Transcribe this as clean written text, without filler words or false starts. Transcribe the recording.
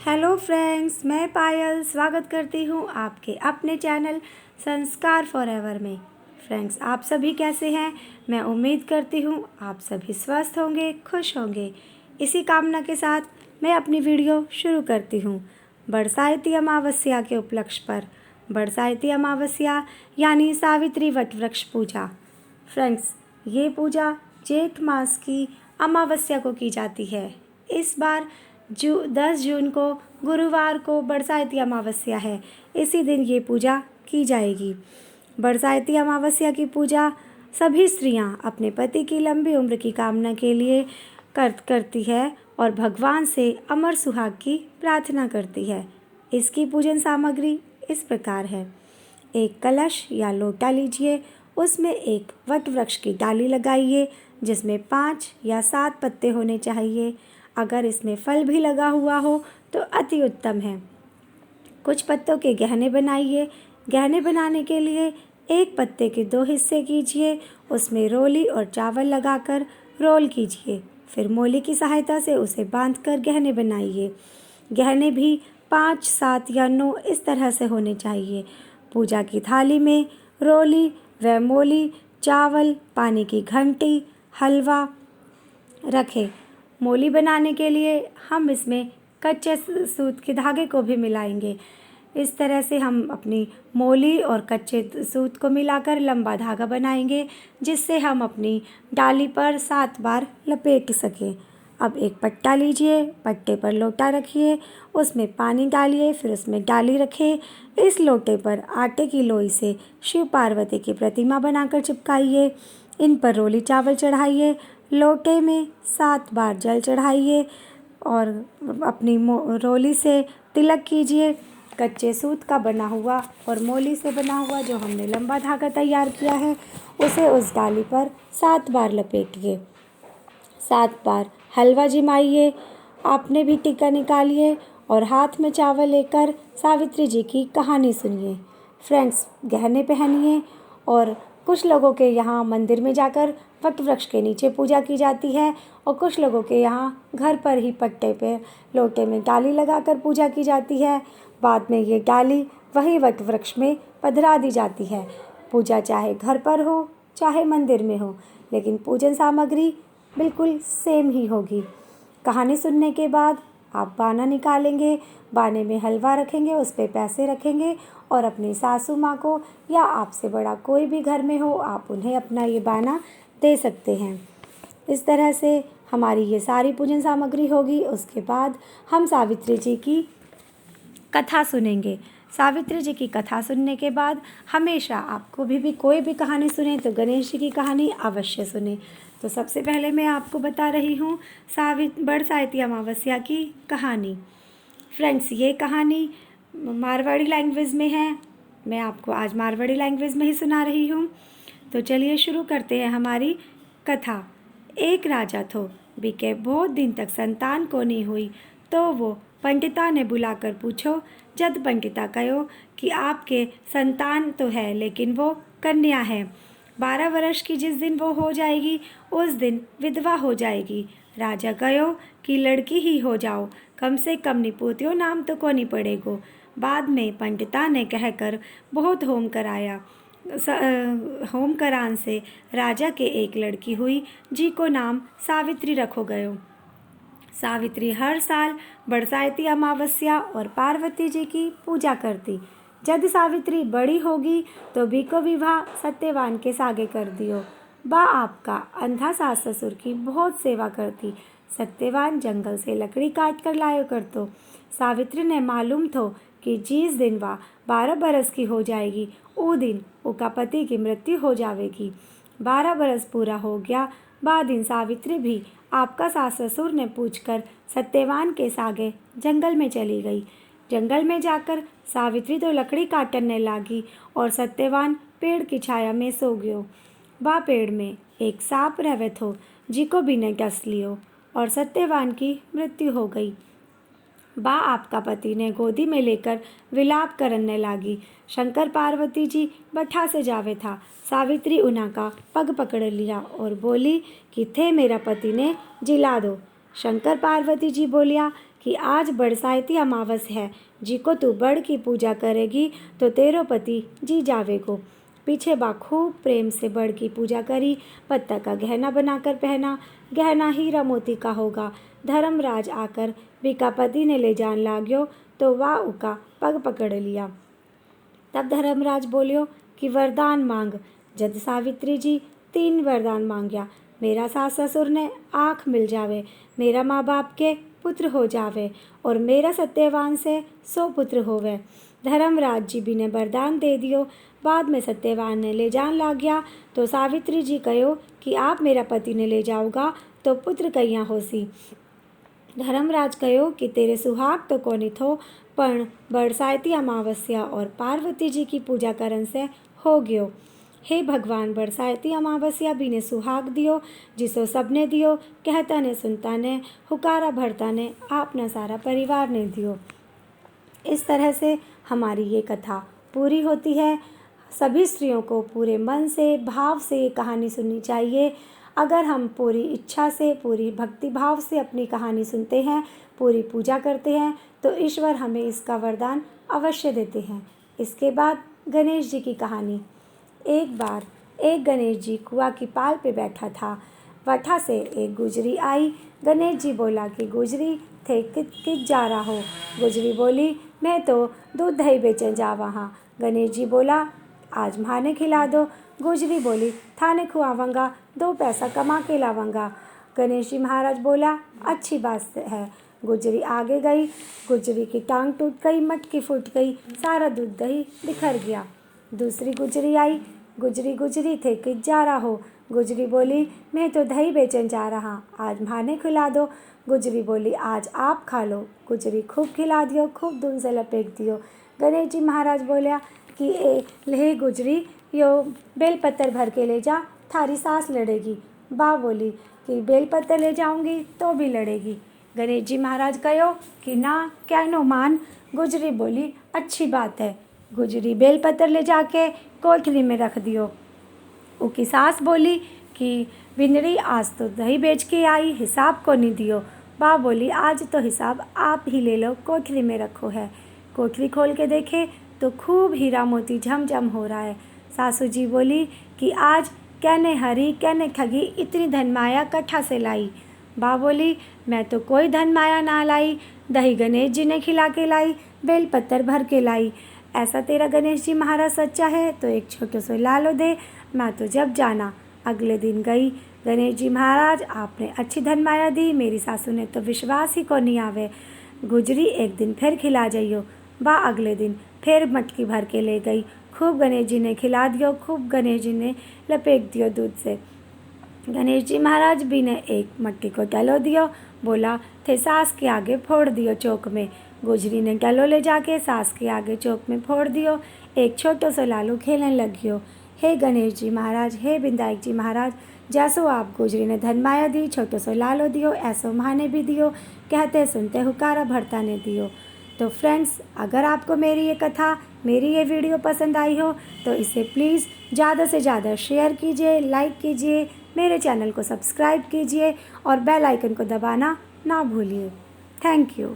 Hello friends, मैं पायल स्वागत करती हूँ आपके अपने चैनल संस्कार फॉरएवर में। फ्रेंड्स, आप सभी कैसे हैं? मैं उम्मीद करती हूँ आप सभी स्वस्थ होंगे, खुश होंगे। इसी कामना के साथ मैं अपनी वीडियो शुरू करती हूँ। बरसाती अमावस्या के उपलक्ष्य पर बरसाती अमावस्या यानी सावित्री वट वृक्ष पूजा। फ्रेंड्स, ये पूजा जेठ मास की अमावस्या को की जाती है। इस बार 10 जून को गुरुवार को बरसाती अमावस्या है। इसी दिन ये पूजा की जाएगी। बरसाती अमावस्या की पूजा सभी स्त्रियां अपने पति की लंबी उम्र की कामना के लिए करती है और भगवान से अमर सुहाग की प्रार्थना करती है। इसकी पूजन सामग्री इस प्रकार है। एक कलश या लोटा लीजिए, उसमें एक वट वृक्ष की डाली लगाइए जिसमें 5 या 7 पत्ते होने चाहिए। अगर इसमें फल भी लगा हुआ हो तो अति उत्तम है। कुछ पत्तों के गहने बनाइए। गहने बनाने के लिए एक पत्ते के 2 हिस्से कीजिए, उसमें रोली और चावल लगाकर रोल कीजिए। फिर मोली की सहायता से उसे बांधकर गहने बनाइए। गहने भी 5, 7 या 9 इस तरह से होने चाहिए। पूजा की थाली में रोली व मोली, चावल, पानी की घंटी, हलवा रखें। मोली बनाने के लिए हम इसमें कच्चे सूत के धागे को भी मिलाएंगे। इस तरह से हम अपनी मोली और कच्चे सूत को मिलाकर लंबा धागा बनाएंगे, जिससे हम अपनी डाली पर 7 बार लपेट सकें। अब एक पट्टा लीजिए, पट्टे पर लोटा रखिए, उसमें पानी डालिए, फिर उसमें डाली रखें। इस लोटे पर आटे की लोई से शिव पार्वती की प्रतिमा बनाकर चिपकाइए। इन पर रोली चावल चढ़ाइए। लोटे में 7 बार जल चढ़ाइए और अपनी रोली से तिलक कीजिए। कच्चे सूत का बना हुआ और मोली से बना हुआ जो हमने लंबा धागा तैयार किया है, उसे उस डाली पर 7 बार लपेटिए। 7 बार हलवा जिमाइए। आपने भी टीका निकालिए और हाथ में चावल लेकर सावित्री जी की कहानी सुनिए। फ्रेंड्स, गहने पहनिए। और कुछ लोगों के यहाँ मंदिर में जाकर वट वृक्ष के नीचे पूजा की जाती है और कुछ लोगों के यहाँ घर पर ही पट्टे पे लोटे में डाली लगाकर पूजा की जाती है। बाद में ये डाली वही वट वृक्ष में पधरा दी जाती है। पूजा चाहे घर पर हो चाहे मंदिर में हो, लेकिन पूजन सामग्री बिल्कुल सेम ही होगी। कहानी सुनने के बाद आप बाना निकालेंगे। बाने में हलवा रखेंगे, उस पर पैसे रखेंगे और अपनी सासू माँ को या आपसे बड़ा कोई भी घर में हो, आप उन्हें अपना ये बाना दे सकते हैं। इस तरह से हमारी ये सारी पूजन सामग्री होगी। उसके बाद हम सावित्री जी की कथा सुनेंगे। सावित्री जी की कथा सुनने के बाद हमेशा आपको भी कोई भी कहानी सुने तो गणेश जी की कहानी अवश्य सुने। तो सबसे पहले मैं आपको बता रही हूँ बरसाती अमावस्या की कहानी। फ्रेंड्स, ये कहानी मारवाड़ी लैंग्वेज में है। मैं आपको आज मारवाड़ी लैंग्वेज में ही सुना रही हूँ। तो चलिए शुरू करते हैं हमारी कथा। एक राजा थो, बीके बहुत दिन तक संतान को नहीं हुई, तो वो पंडिता ने बुलाकर पूछो। जद पंडिता कहो कि आपके संतान तो है लेकिन वो कन्या है। 12 वर्ष की जिस दिन वो हो जाएगी उस दिन विधवा हो जाएगी। राजा कहो कि लड़की ही हो जाओ, कम से कम निपोतियो नाम तो को नहीं पड़ेगो। बाद में पंडिता ने कहकर बहुत होम कराया। होम करान से राजा के एक लड़की हुई, जी को नाम सावित्री रखो गयो। सावित्री हर साल बरसाती अमावस्या और पार्वती जी की पूजा करती। जब सावित्री बड़ी होगी तो बीको विवाह सत्यवान के सागे कर दियो। बा आपका अंधा सास ससुर की बहुत सेवा करती। सत्यवान जंगल से लकड़ी काट कर लायो करतो। सावित्री ने मालूम थो कि जिस दिन वह 12 बरस की हो जाएगी वो दिन उसका पति की मृत्यु हो जाएगी। 12 बरस पूरा हो गया। बाद दिन सावित्री भी आपका सास ससुर ने पूछकर सत्यवान के सागे जंगल में चली गई। जंगल में जाकर सावित्री तो लकड़ी काटने लगी और सत्यवान पेड़ की छाया में सो गयो। बा पेड़ में एक सांप रहवे थो, जिको भी ने डस लियो और सत्यवान की मृत्यु हो गई। बा आपका पति ने गोदी में लेकर विलाप करने लगी। शंकर पार्वती जी बठा से जावे था। सावित्री उन्हा का पग पकड़ लिया और बोली कि थे मेरा पति ने जिला दो। शंकर पार्वती जी बोलिया कि आज बरसाती अमावस है, जी को तू बड़ की पूजा करेगी तो तेरो पति जी जावेगो। पीछे बा खूब प्रेम से बड़ की पूजा करी, पत्ता का गहना बनाकर पहना, गहना हीरा मोती का होगा। धर्मराज आकर बिका पति ने ले जान लाग्यो तो वाह उका पग पकड़ लिया। तब धर्मराज बोलियो कि वरदान मांग। जद सावित्री जी 3 वरदान मांगया, मेरा सास ससुर ने आँख मिल जावे, मेरा माँ बाप के पुत्र हो जावे और मेरा सत्यवान से 100 पुत्र होवे। धर्मराज जी भी ने वरदान दे दियो। बाद में सत्यवान ने ले जान लाग्या तो सावित्री जी कहो कि आप मेरा पति ने ले जाओगा तो पुत्र कहियाँ होसी। धर्मराज कहो कि तेरे सुहाग तो कोनी थो, पण बरसाती अमावस्या और पार्वती जी की पूजा करन से हो गयो। हे भगवान, बरसाती अमावस्या भी ने सुहाग दियो, जिसो सबने दियो, कहता ने सुनता ने, हुकारा भरता ने, आपना सारा परिवार ने दियो। इस तरह से हमारी ये कथा पूरी होती है। सभी स्त्रियों को पूरे मन से, भाव से ये कहानी सुननी चाहिए। अगर हम पूरी इच्छा से, पूरी भक्ति भाव से अपनी कहानी सुनते हैं, पूरी पूजा करते हैं, तो ईश्वर हमें इसका वरदान अवश्य देते हैं। इसके बाद गणेश जी की कहानी। एक बार एक गणेश जी कुआं की पाल पे बैठा था। वठा से एक गुजरी आई। गणेश जी बोला कि गुजरी थे कित जा रहा हो। गुजरी बोली, मैं तो दूध दही बेचने जा वहाँ। गणेश जी बोला, आज माने खिला दो। गुजरी बोली, थाने खुआवंगा, 2 पैसा कमा के लावंगा। गणेश जी महाराज बोला, अच्छी बात है। गुजरी आगे गई। गुजरी की टांग टूट गई, मटकी फूट गई, सारा दूध दही बिखर गया। दूसरी गुजरी आई। गुजरी थे कित जा रहा हो। गुजरी बोली, मैं तो दही बेचने जा रहा, आज माने खिला दो। गुजरी बोली, आज आप खा लो। गुजरी खूब खिला दियो, खूब धुन से लपेट दियो। गणेश जी महाराज बोलिया कि ए ले गुजरी, यो बेलपत्तर भर के ले जा, थारी सास लड़ेगी। बा बोली कि बेलपत्तर ले जाऊंगी तो भी लड़ेगी। गणेश जी महाराज कहो कि ना, क्या नो मान। गुजरी बोली, अच्छी बात है। गुजरी बेलपत्तर ले जाके कोठरी में रख दियो। उसकी सास बोली कि बिंदड़ी, आज तो दही बेच के आई, हिसाब को नहीं दियो। बा बोली, आज तो हिसाब आप ही ले लो, कोठरी में रखो है। कोठरी खोल के देखे तो खूब हीरा मोती झमझम हो रहा है। सासू जी बोली कि आज कहने हरी कहने ठगी, इतनी धन माया कट्ठा से लाई। बा बोली, मैं तो कोई धन माया ना लाई, दही गणेश जी ने खिला के लाई, बेलपत्तर भर के लाई। ऐसा तेरा गणेश जी महाराज सच्चा है तो एक छोटो सो लालो दे, मैं तो जब जाना। अगले दिन गई। गणेश जी महाराज, आपने अच्छी धन माया दी, मेरी सासू ने तो विश्वास ही को नहीं आवे। गुजरी, एक दिन फिर खिला जाइयो। बा अगले दिन फिर मटकी भर के ले गई। खूब गणेश जी ने खिला दियो, खूब गणेश जी ने लपेट दियो दूध से। गणेश जी महाराज भी ने एक मटकी को डलो दियो, बोला थे सास के आगे फोड़ दियो चौक में। गुजरी ने डलो ले जाके सास के आगे चौक में फोड़ दियो। एक छोटो सो लालू खेलने लगियो। हे गणेश जी महाराज, हे विनायक जी महाराज, जैसो आप गुजरी ने धन माया दी, छोटो सो लालो दियो, ऐसो माने भी दियो, कहते सुनते हुकारा भरता ने दियो। तो फ्रेंड्स, अगर आपको मेरी ये कथा, मेरी ये वीडियो पसंद आई हो तो इसे प्लीज़ ज़्यादा से ज़्यादा शेयर कीजिए, लाइक कीजिए, मेरे चैनल को सब्सक्राइब कीजिए और बेल आइकन को दबाना ना भूलिए। Thank you.